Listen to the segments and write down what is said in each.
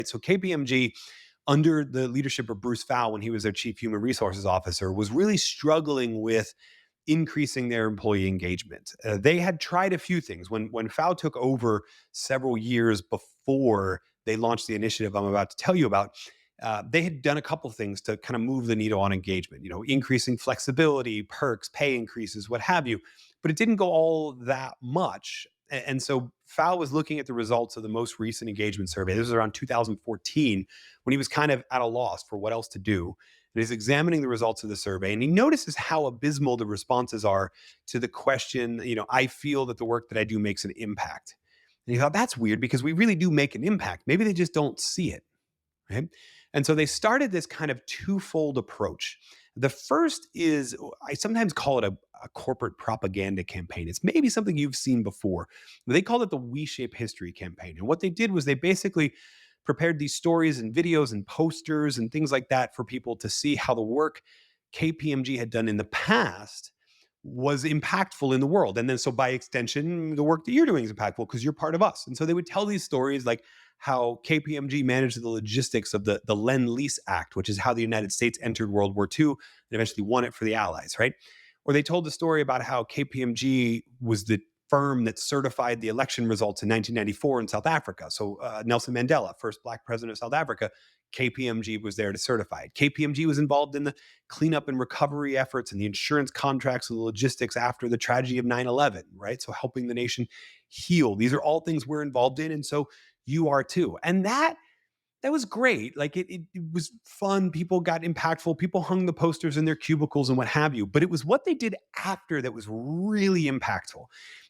So KPMG, under the leadership of Bruce Fowl, when he was their chief human resources officer, was really struggling with increasing their employee engagement. They had tried a few things. When Fowl took over several years before they launched the initiative I'm about to tell you about, they had done a couple things to kind of move the needle on engagement, increasing flexibility, perks, pay increases, what have you. But it didn't go all that much. And so Fowl was looking at the results of the most recent engagement survey. This was around 2014 when he was kind of at a loss for what else to do. And he's examining the results of the survey, and he notices how abysmal the responses are to the question, I feel that the work that I do makes an impact. And he thought, that's weird because we really do make an impact. Maybe they just don't see it. Right. And so they started this kind of twofold approach. The first is, I sometimes call it a corporate propaganda campaign. It's maybe something you've seen before. They called it the We Shape History campaign. And what they did was they basically prepared these stories and videos and posters and things like that for people to see how the work KPMG had done in the past was impactful in the world. And then, so by extension, the work that you're doing is impactful because you're part of us. And so they would tell these stories like how KPMG managed the logistics of the Lend-Lease Act, which is how the United States entered World War II and eventually won it for the Allies, right? Or they told the story about how KPMG was the firm that certified the election results in 1994 in South Africa. So Nelson Mandela, first Black president of South Africa, KPMG was there to certify it. KPMG was involved in the cleanup and recovery efforts and the insurance contracts and the logistics after the tragedy of 9/11, right? So helping the nation heal. These are all things we're involved in. And so you are too. And that was great. Like it was fun. People got impactful. People hung the posters in their cubicles and what have you. But it was what they did after that was really impactful.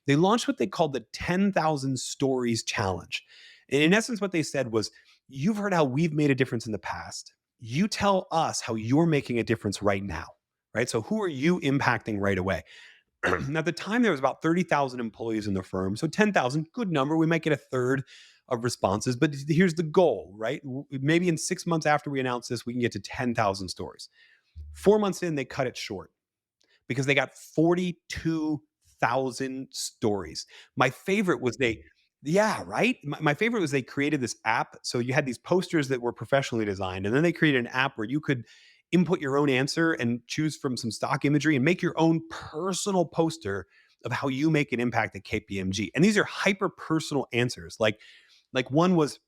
They launched what they called the 10,000 Stories Challenge. And in essence, what they said was, you've heard how we've made a difference in the past. You tell us how you're making a difference right now, right? So who are you impacting right away? At the time, there was about 30,000 employees in the firm. So 10,000, good number. We might get a third of responses. But here's the goal, right? Maybe in 6 months after we announce this, we can get to 10,000 stories. 4 months in, they cut it short because they got 42,000 stories. My favorite was yeah, right? My favorite was they created this app. So you had these posters that were professionally designed, and then they created an app where you could input your own answer and choose from some stock imagery and make your own personal poster of how you make an impact at KPMG. And these are hyper personal answers. Like one was,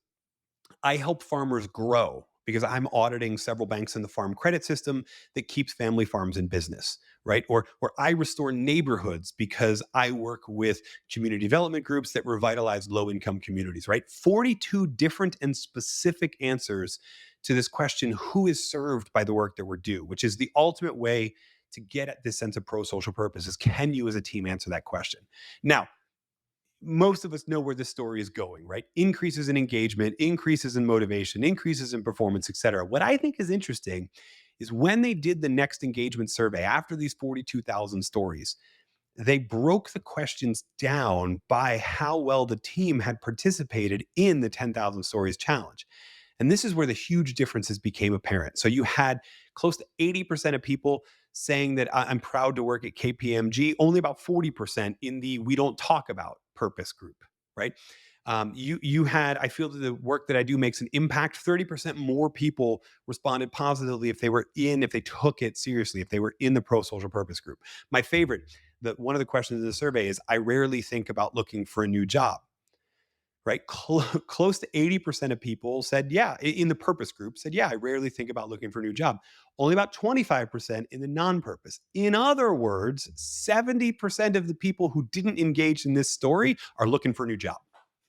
I help farmers grow because I'm auditing several banks in the farm credit system that keeps family farms in business, right? Or I restore neighborhoods because I work with community development groups that revitalize low income communities, right? 42 different and specific answers to this question, who is served by the work that we're due, which is the ultimate way to get at this sense of pro-social purpose is, can you as a team answer that question? Now, most of us know where this story is going, right? Increases in engagement, increases in motivation, increases in performance, et cetera. What I think is interesting is when they did the next engagement survey after these 42,000 stories, they broke the questions down by how well the team had participated in the 10,000 Stories Challenge. And this is where the huge differences became apparent. So you had close to 80% of people saying that I'm proud to work at KPMG, only about 40% in the we don't talk about purpose group, right? You had, I feel that the work that I do makes an impact. 30% more people responded positively if they took it seriously, if they were in the pro social purpose group. My favorite, one of the questions in the survey is, I rarely think about looking for a new job, right? Close to 80% of people said, yeah, in the purpose group said, yeah, I rarely think about looking for a new job. Only about 25% in the non-purpose. In other words, 70% of the people who didn't engage in this story are looking for a new job,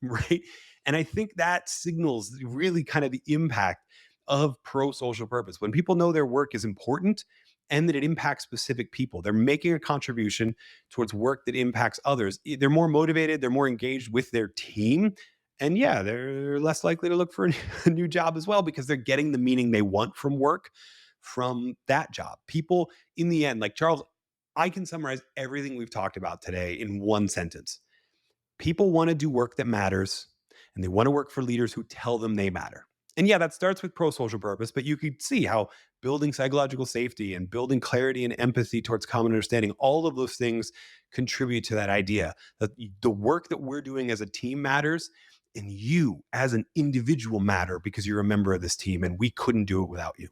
right? And I think that signals really kind of the impact of pro-social purpose. When people know their work is important and that it impacts specific people, they're making a contribution towards work that impacts others. They're more motivated, they're more engaged with their team. And yeah, they're less likely to look for a new job as well because they're getting the meaning they want from work from that job. People, in the end, like Charles, I can summarize everything we've talked about today in one sentence. People want to do work that matters, and they want to work for leaders who tell them they matter. And yeah, that starts with pro social purpose, but you could see how building psychological safety and building clarity and empathy towards common understanding, all of those things contribute to that idea that the work that we're doing as a team matters. and you as an individual matter because you're a member of this team, and we couldn't do it without you.